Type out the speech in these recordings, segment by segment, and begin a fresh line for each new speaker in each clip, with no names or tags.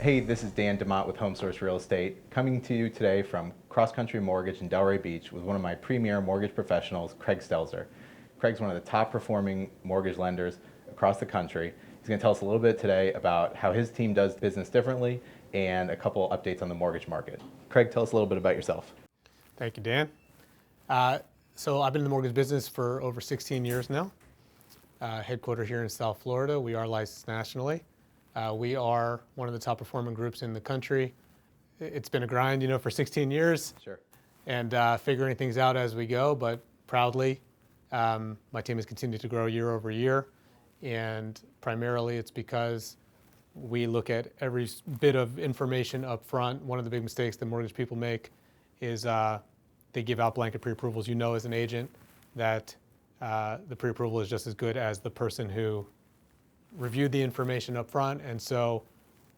Hey, this is Dan DeMott with HomeSource Real Estate, coming to you today from Cross Country Mortgage in Delray Beach with one of my premier mortgage professionals, Craig Stelzer. Craig's one of the top performing mortgage lenders across the country. He's going to tell us a little bit today about how his team does business differently and a couple updates on the mortgage market. Craig, tell us a little bit about yourself.
Thank you, Dan. So I've been in the mortgage business for over 16 years now. Headquartered here in South Florida. We are licensed nationally. We are one of the top performing groups in the country. It's been a grind, for 16 years.
Sure.
And figuring things out as we go, but proudly, my team has continued to grow year over year. And primarily it's because we look at every bit of information up front. One of the big mistakes that mortgage people make is they give out blanket pre-approvals. You know as an agent that the pre-approval is just as good as the person who reviewed the information up front. And so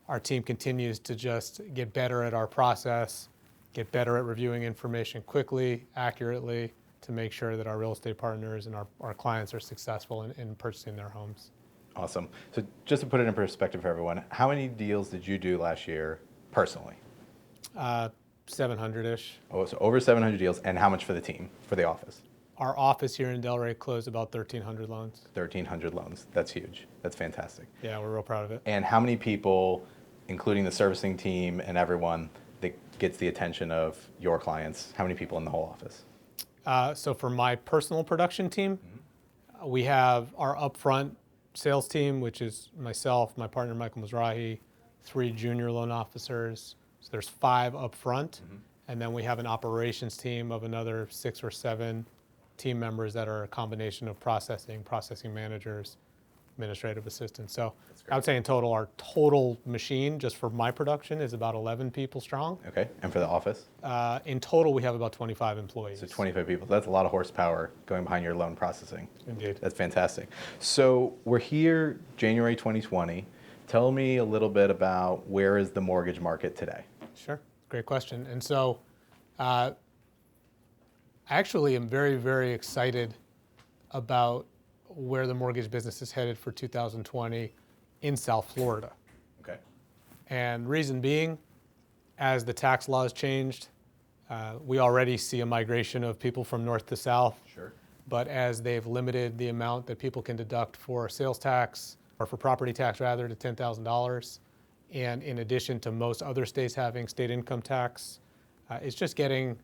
our team continues to just get better at our process, get better at reviewing information quickly, accurately, to make sure that our real estate partners and our clients are successful in purchasing their homes.
Awesome. So just to put it in perspective for everyone, how many deals did you do last year personally?
700-ish.
Oh, so over 700 deals, and how much for the team, for the office?
Our office here in Delray closed about 1,300 loans.
1,300 loans. That's huge. That's fantastic.
Yeah, we're real proud of it.
And how many people, including the servicing team and everyone, that gets the attention of your clients? How many people in the whole office?
So for my personal production team, we have our upfront sales team, which is myself, my partner Michael Mizrahi, 3 junior loan officers. So there's 5 upfront, and then we have an operations team of another 6 or 7 team members that are a combination of processing managers, administrative assistants. So I would say in total, our total machine just for my production is about 11 people strong.
Okay, and for the office?
In total, we have about 25 employees.
So 25 people. That's a lot of horsepower going behind your loan processing.
Indeed.
That's fantastic. So we're here January 2020. Tell me a little bit about where is the mortgage market today?
Sure, great question. And so I actually am very, very excited about where the mortgage business is headed for 2020 in South Florida.
Okay.
And reason being, as the tax laws changed, we already see a migration of people from north to south.
Sure.
But as they've limited the amount that people can deduct for sales tax, or for property tax rather, to $10,000, and in addition to most other states having state income tax, it's just getting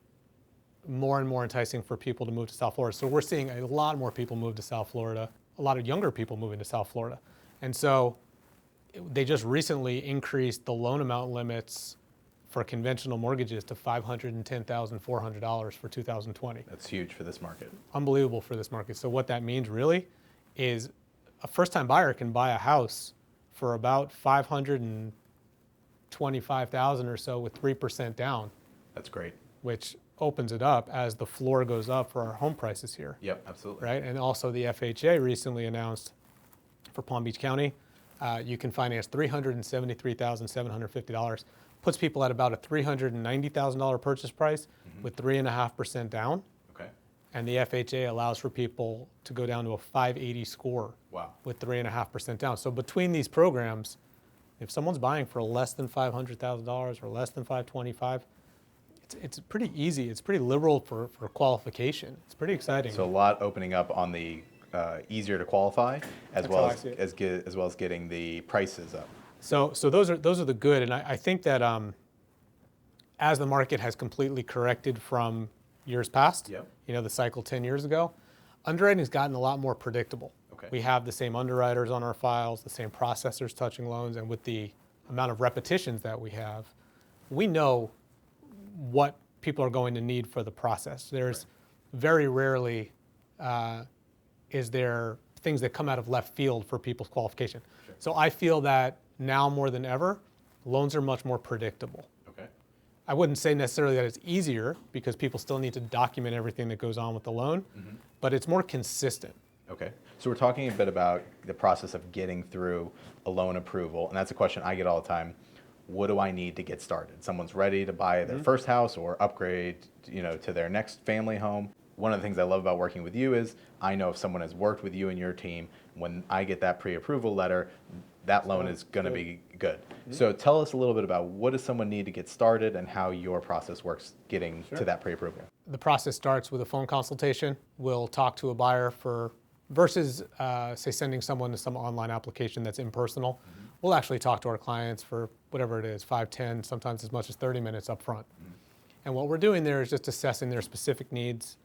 more and more enticing for people to move to South Florida. So we're seeing a lot more people move to South Florida, a lot of younger people moving to South Florida. And so they just recently increased the loan amount limits for conventional mortgages to $510,400 for 2020.
That's huge for this market.
Unbelievable for this market. So what that means really is a first-time buyer can buy a house for about $525,000 or so with 3% down.
That's great.
Which opens it up as the floor goes up for our home prices here.
Yep, absolutely.
Right, and also the FHA recently announced for Palm Beach County, you can finance $373,750, puts people at about a $390,000 purchase price with 3.5% down.
Okay.
And the FHA allows for people to go down to a 580 score.
Wow.
With 3.5% down. So between these programs, if someone's buying for less than $500,000 or less than $525,000, it's pretty easy. It's pretty liberal for qualification. It's pretty exciting.
So a lot opening up on the easier to qualify, as well as getting the prices up.
So those are the good, and I think that as the market has completely corrected from years past, the cycle 10 years ago, underwriting's gotten a lot more predictable.
Okay.
We have the same underwriters on our files, the same processors touching loans, and with the amount of repetitions that we have, we know what people are going to need for the process. There's very rarely is there things that come out of left field for people's qualification. Sure. So I feel that now more than ever, loans are much more predictable.
Okay.
I wouldn't say necessarily that it's easier because people still need to document everything that goes on with the loan, but it's more consistent.
Okay. So we're talking a bit about the process of getting through a loan approval, and that's a question I get all the time. What do I need to get started? Someone's ready to buy their first house or upgrade, to their next family home. One of the things I love about working with you is I know if someone has worked with you and your team, when I get that pre-approval letter, that loan is going to be good. So tell us a little bit about what does someone need to get started and how your process works getting to that pre-approval.
The process starts with a phone consultation. We'll talk to a buyer versus say sending someone to some online application that's impersonal. We'll actually talk to our clients for whatever it is, 5, 10, sometimes as much as 30 minutes up front. And what we're doing there is just assessing their specific needs.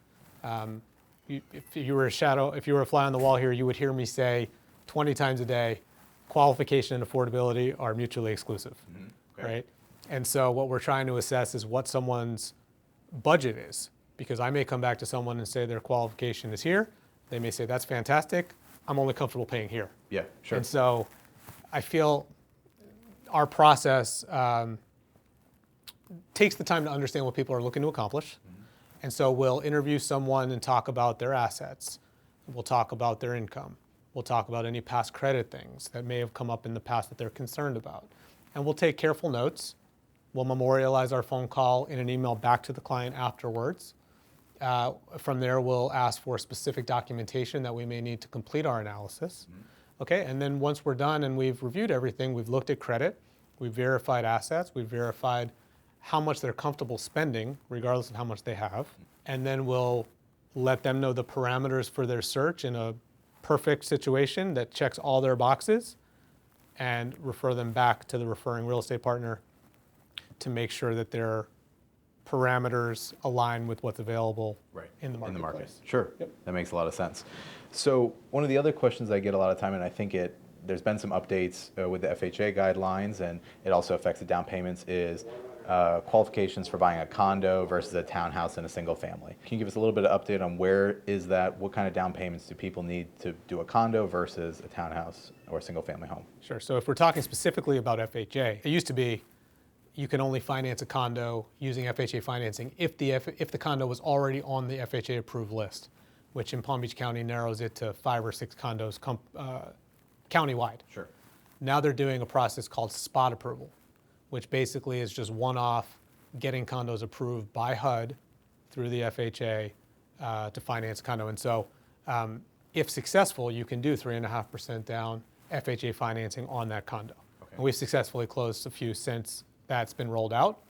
If you were a fly on the wall here, you would hear me say 20 times a day, qualification and affordability are mutually exclusive, right? And so what we're trying to assess is what someone's budget is, because I may come back to someone and say their qualification is here. They may say, that's fantastic. I'm only comfortable paying here.
Yeah, sure.
And so I feel our process takes the time to understand what people are looking to accomplish. And so we'll interview someone and talk about their assets. We'll talk about their income. We'll talk about any past credit things that may have come up in the past that they're concerned about. And we'll take careful notes. We'll memorialize our phone call in an email back to the client afterwards. From there, we'll ask for specific documentation that we may need to complete our analysis. Okay, and then once we're done and we've reviewed everything, we've looked at credit, we've verified assets, we've verified how much they're comfortable spending, regardless of how much they have. And then we'll let them know the parameters for their search in a perfect situation that checks all their boxes, and refer them back to the referring real estate partner to make sure that their parameters align with what's available in the marketplace.
Sure, that makes a lot of sense. So one of the other questions I get a lot of time, and I think there's been some updates with the FHA guidelines, and it also affects the down payments, is qualifications for buying a condo versus a townhouse and a single family. Can you give us a little bit of update on where is that? What kind of down payments do people need to do a condo versus a townhouse or a single family home?
Sure. So if we're talking specifically about FHA, it used to be you can only finance a condo using FHA financing if the condo was already on the FHA approved list, which in Palm Beach County narrows it to 5 or 6 condos countywide.
Sure.
Now they're doing a process called spot approval, which basically is just one-off getting condos approved by HUD through the FHA to finance a condo. And so if successful, you can do 3.5% down FHA financing on that condo. Okay. And we've successfully closed a few since that's been rolled out.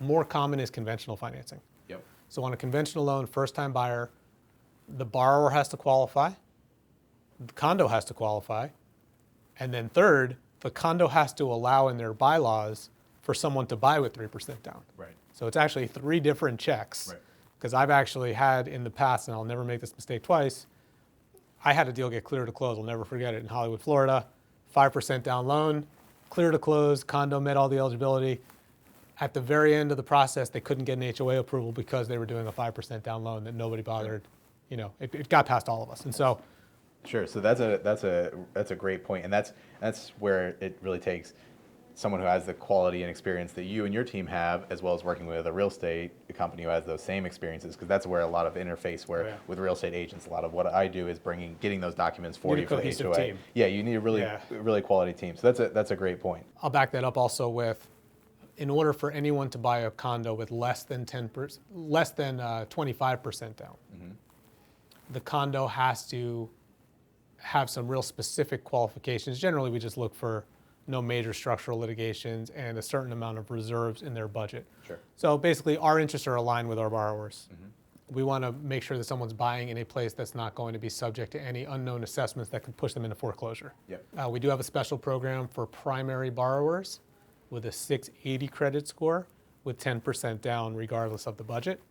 More common is conventional financing.
Yep.
So on a conventional loan, first-time buyer, the borrower has to qualify, the condo has to qualify, and then third, the condo has to allow in their bylaws for someone to buy with 3% down.
Right.
So it's actually 3 different checks. Because I've actually had in the past, and I'll never make this mistake twice, I had a deal get clear to close. I'll never forget it, in Hollywood, Florida. 5% down loan, clear to close, condo met all the eligibility. At the very end of the process, they couldn't get an HOA approval because they were doing a 5% down loan that nobody bothered. You know, it got past all of us. And so
sure. So that's a great point, and that's where it really takes someone who has the quality and experience that you and your team have, as well as working with a real estate company who has those same experiences, because that's where a lot of interface with real estate agents. A lot of what I do is getting those documents for you for the HOA.
Team.
Yeah, you need a really quality team. So that's a great point.
I'll back that up also with, in order for anyone to buy a condo with less than 25% down, the condo has to have some real specific qualifications. Generally, we just look for no major structural litigations and a certain amount of reserves in their budget.
Sure.
So basically, our interests are aligned with our borrowers. We want to make sure that someone's buying in a place that's not going to be subject to any unknown assessments that could push them into foreclosure.
Yep.
We do have a special program for primary borrowers with a 680 credit score with 10% down regardless of the budget.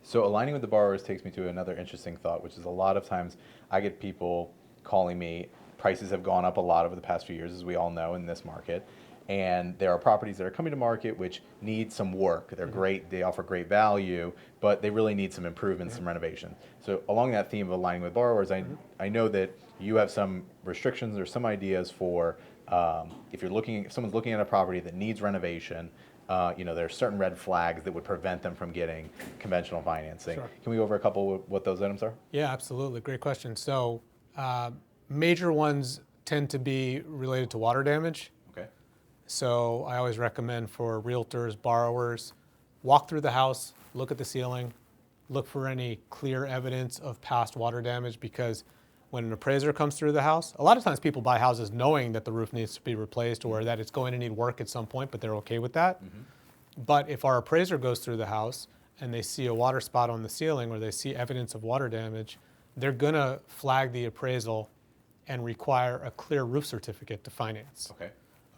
So aligning with the borrowers takes me to another interesting thought, which is a lot of times I get people calling me. Prices have gone up a lot over the past few years, as we all know, in this market. And there are properties that are coming to market which need some work. They're great, they offer great value, but they really need some improvements, some renovation. So along that theme of aligning with borrowers, I know that you have some restrictions or some ideas for if someone's looking at a property that needs renovation, there are certain red flags that would prevent them from getting conventional financing.
Sure.
Can we go over a couple of what those items are?
Yeah, absolutely. Great question. So major ones tend to be related to water damage.
Okay.
So I always recommend for realtors, borrowers, walk through the house, look at the ceiling, look for any clear evidence of past water damage, because when an appraiser comes through the house, a lot of times people buy houses knowing that the roof needs to be replaced or that it's going to need work at some point, but they're okay with that. But if our appraiser goes through the house and they see a water spot on the ceiling or they see evidence of water damage, they're gonna flag the appraisal and require a clear roof certificate to finance.
Okay.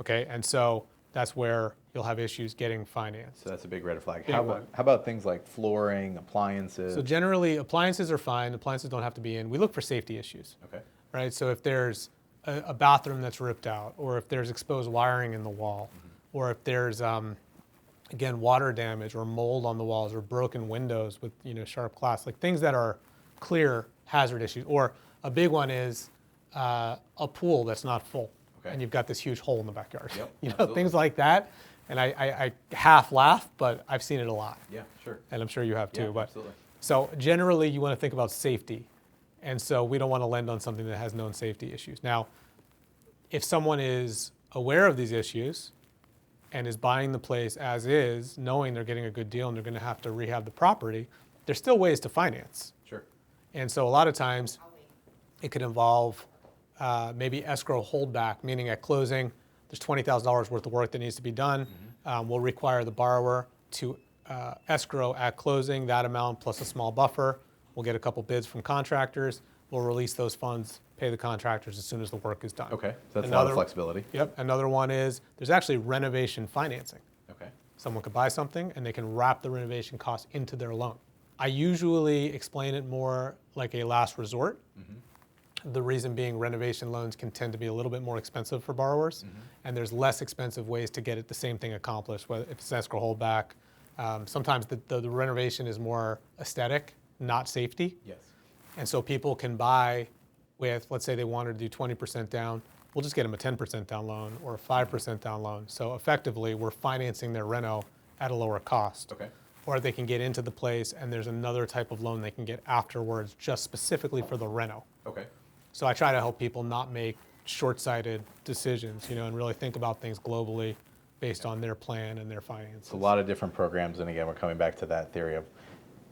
Okay, and so that's where you'll have issues getting finance.
So that's a big red flag.
Big
How
one.
about things like flooring, appliances?
So generally, appliances are fine. Appliances don't have to be in. We look for safety issues,
Okay.
right? So if there's a bathroom that's ripped out, or if there's exposed wiring in the wall, or if there's, again, water damage or mold on the walls or broken windows with sharp glass, like things that are clear hazard issues. Or a big one is a pool that's not full,
Okay.
and you've got this huge hole in the backyard.
Yep,
Things
absolutely.
like that. And I half laugh, but I've seen it a lot.
Yeah, sure.
And I'm sure you have too.
Yeah,
But
absolutely.
so generally, you want to think about safety, and so we don't want to lend on something that has known safety issues. Now, if someone is aware of these issues and is buying the place as is, knowing they're getting a good deal and they're going to have to rehab the property, there's still ways to finance.
Sure.
And so a lot of times, it could involve maybe escrow holdback, meaning at closing, there's $20,000 worth of work that needs to be done. We'll require the borrower to escrow at closing that amount plus a small buffer. We'll get a couple bids from contractors. We'll release those funds, pay the contractors as soon as the work is done.
Okay. So that's a lot of flexibility.
Yep. Another one is there's actually renovation financing.
Okay.
Someone could buy something and they can wrap the renovation cost into their loan. I usually explain it more like a last resort. The reason being renovation loans can tend to be a little bit more expensive for borrowers, and there's less expensive ways to get the same thing accomplished, whether if it's escrow holdback. Sometimes the renovation is more aesthetic, not safety.
Yes.
And so people can buy with, let's say they wanted to do 20% down, we'll just get them a 10% down loan or a 5% down loan. So effectively, we're financing their reno at a lower cost.
Okay.
Or they can get into the place and there's another type of loan they can get afterwards just specifically for the reno.
Okay.
So I try to help people not make short-sighted decisions, and really think about things globally based on their plan and their finances.
It's a lot of different programs, and again, we're coming back to that theory of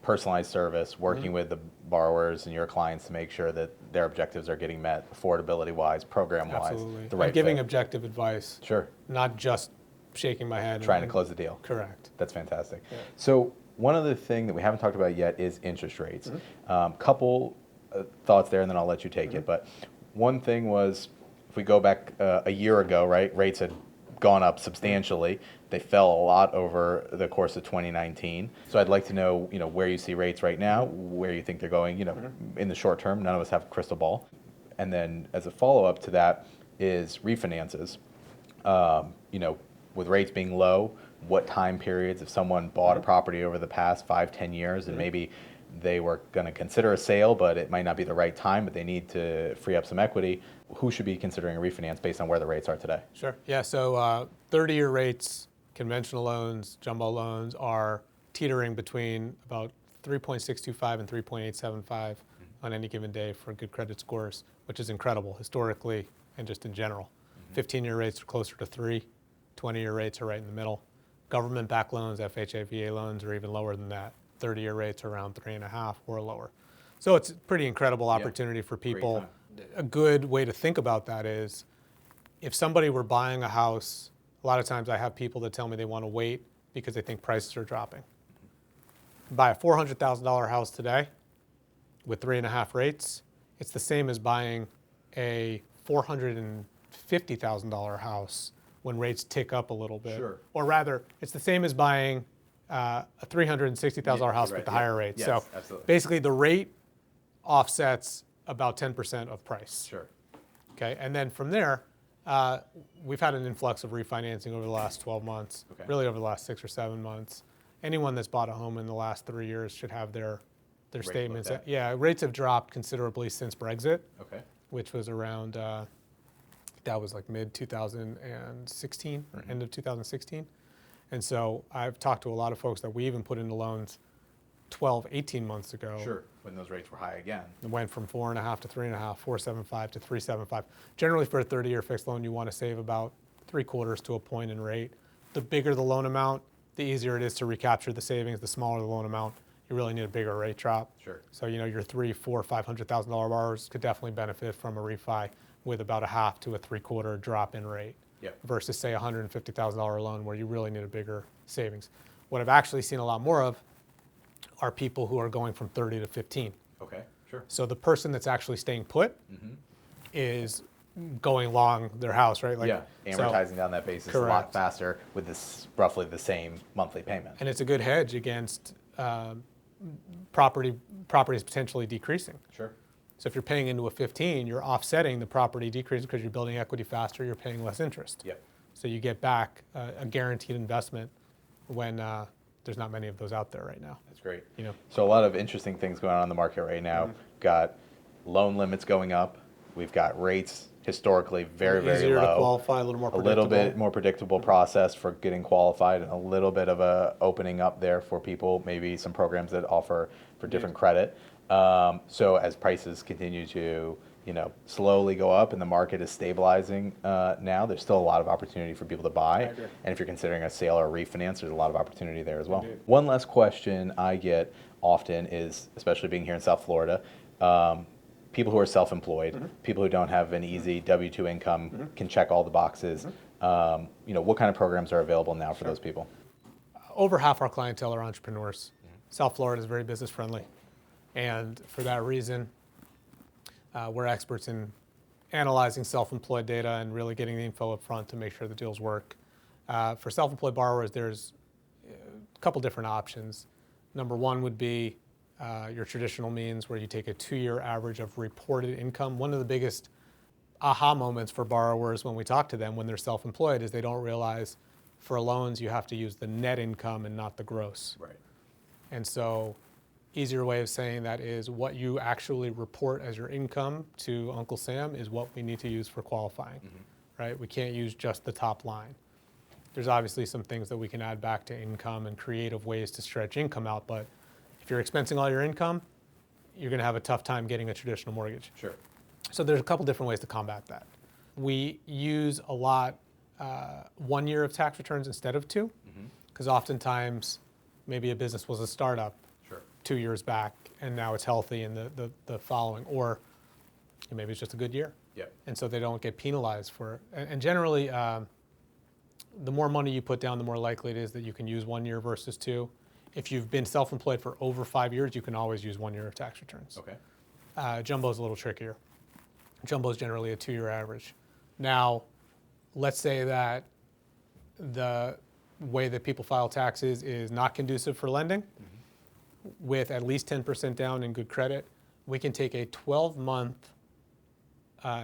personalized service, working with the borrowers and your clients to make sure that their objectives are getting met, affordability-wise, program-wise,
Absolutely.
the right
And giving
fit.
objective advice,
Sure.
not just shaking my head.
Trying to close the deal.
Correct.
That's fantastic.
Yeah.
So one other thing that we haven't talked about yet is interest rates. Couple thoughts there, and then I'll let you take it. But one thing was, if we go back a year ago, right, rates had gone up substantially. They fell a lot over the course of 2019. So I'd like to know, where you see rates right now, where you think they're going, in the short term. None of us have a crystal ball. And then as a follow-up to that is refinances. With rates being low, what time periods, if someone bought a property over the past 5-10 years and maybe they were going to consider a sale, but it might not be the right time, but they need to free up some equity, who should be considering a refinance based on where the rates are today?
Sure. Yeah, so 30-year rates, conventional loans, jumbo loans are teetering between about 3.625 and 3.875 on any given day for good credit scores, which is incredible historically and just in general. 15-year rates are closer to 3, 20-year rates are right in the middle. Government-backed loans, FHA, VA loans are even lower than that. 30-year rates are around 3.5 or lower. So it's a pretty incredible opportunity for people. A good way to think about that is if somebody were buying a house, a lot of times I have people that tell me they want to wait because they think prices are dropping. Buy a $400,000 house today with 3.5 rates, it's the same as buying a $450,000 house when rates tick up a little bit.
Sure.
Or rather, it's the same as buying a $360,000 house with the higher rate.
Yes,
so
absolutely.
basically the rate offsets about 10% of price.
Sure.
Okay, and then from there, we've had an influx of refinancing over the last 12 months,
Okay.
really over the last 6 or 7 months. Anyone that's bought a home in the last 3 years should have their statements.
looked at.
Yeah, rates have dropped considerably since Brexit,
Okay.
which was around, that was like mid-2016 or end of 2016. And so I've talked to a lot of folks that we even put into loans 12, 18 months ago.
Sure. When those rates were high again.
It went from 4.5 to 3.5, 4.75 to 3.75. Generally, for a 30-year fixed loan, you want to save about 3/4 to a point in rate. The bigger the loan amount, the easier it is to recapture the savings. The smaller the loan amount, you really need a bigger rate drop.
Sure.
So, you know, your $300,000, $400,000, $500,000 borrowers could definitely benefit from a refi with about a half to a three-quarter drop in rate.
Yep.
Versus, say, a $150,000 loan where you really need a bigger savings. What I've actually seen a lot more of are people who are going from 30 to 15.
Okay, sure.
So the person that's actually staying put is going long their house, right?
Yeah, amortizing down that basis a lot
Correct.
faster with this roughly the same monthly payment.
And it's a good hedge against properties potentially decreasing.
Sure.
So if you're paying into a 15, you're offsetting the property decrease because you're building equity faster, you're paying less interest.
Yep.
So you get back a guaranteed investment when there's not many of those out there right now.
That's great.
You know.
So a lot of interesting things going on in the market right now. Got loan limits going up. We've got rates historically very, very
Easier
low.
to qualify, a little more
A
predictable.
little bit more predictable process for getting qualified, and a little bit of a opening up there for people, maybe some programs that offer for different credit. So as prices continue to, you know, slowly go up and the market is stabilizing now, there's still a lot of opportunity for people to buy.
agree.
And if you're considering a sale or a refinance, there's a lot of opportunity there as well.
Indeed.
One last question I get often is, especially being here in South Florida, people who are self-employed, people who don't have an easy W-2 income, can check all the boxes. You know, what kind of programs are available now for those people?
Over half our clientele are entrepreneurs. South Florida is very business friendly. And for that reason, we're experts in analyzing self-employed data and really getting the info up front to make sure the deals work. For self-employed borrowers, there's a couple different options. Number one would be your traditional means where you take a 2-year average of reported income. One of the biggest aha moments for borrowers when we talk to them when they're self-employed is they don't realize for loans you have to use the net income and not the gross.
Right.
And so easier way of saying that is what you actually report as your income to Uncle Sam is what we need to use for qualifying, right? We can't use just the top line. There's obviously some things that we can add back to income and creative ways to stretch income out, but if you're expensing all your income, you're gonna have a tough time getting a traditional mortgage.
Sure.
So there's a couple different ways to combat that. We use a lot 1 year of tax returns instead of 2, because oftentimes maybe a business was a startup
Sure.
2 years back and now it's healthy in the following, or maybe it's just a good year.
Yep.
And so they don't get penalized for it. And generally, the more money you put down, the more likely it is that you can use 1 year versus 2. If you've been self-employed for over 5 years, you can always use 1 year of tax returns.
Okay.
Jumbo's a little trickier. Jumbo's generally a 2-year average. Now, let's say that the way that people file taxes is not conducive for lending. With at least 10% down and good credit, we can take a 12-month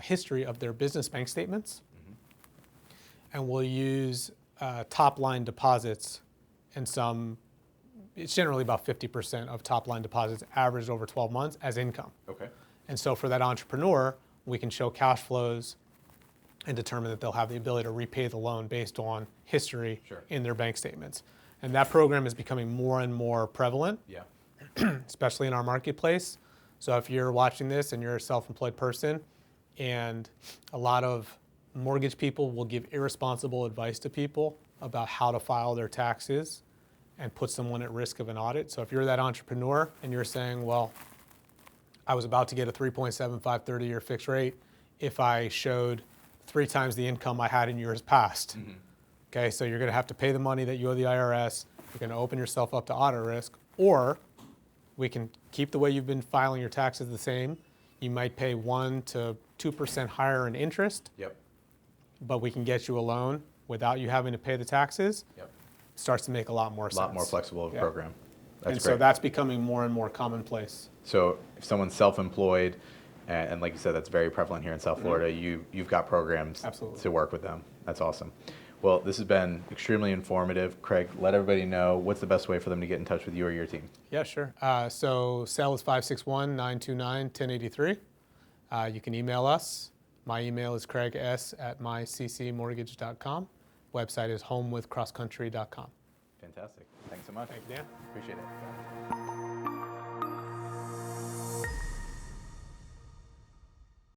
history of their business bank statements, and we'll use top-line deposits and some. It's generally about 50% of top-line deposits averaged over 12 months as income.
Okay.
And so for that entrepreneur, we can show cash flows and determine that they'll have the ability to repay the loan based on history in their bank statements. And that program is becoming more and more prevalent, especially in our marketplace. So if you're watching this and you're a self-employed person, and a lot of mortgage people will give irresponsible advice to people about how to file their taxes and put someone at risk of an audit. So if you're that entrepreneur and you're saying, well, I was about to get a 3.75 30-year fixed rate if I showed 3 times the income I had in years past. Okay, so you're gonna have to pay the money that you owe the IRS, you're gonna open yourself up to audit risk, or we can keep the way you've been filing your taxes the same. You might pay 1 to 2% higher in interest, but we can get you a loan without you having to pay the taxes. Starts to make a lot more sense.
A lot more flexible program. That's
and
great.
so that's becoming more and more commonplace.
So if someone's self-employed, and like you said, that's very prevalent here in South Florida, you've got programs to work with them. That's awesome. Well, this has been extremely informative. Craig, let everybody know what's the best way for them to get in touch with you or your team.
Yeah, sure. So cell is 561-929-1083. You can email us. My email is craigs@myccmortgage.com. Website is homewithcrosscountry.com.
Fantastic. Thanks so much.
Thank you, Dan.
Appreciate it.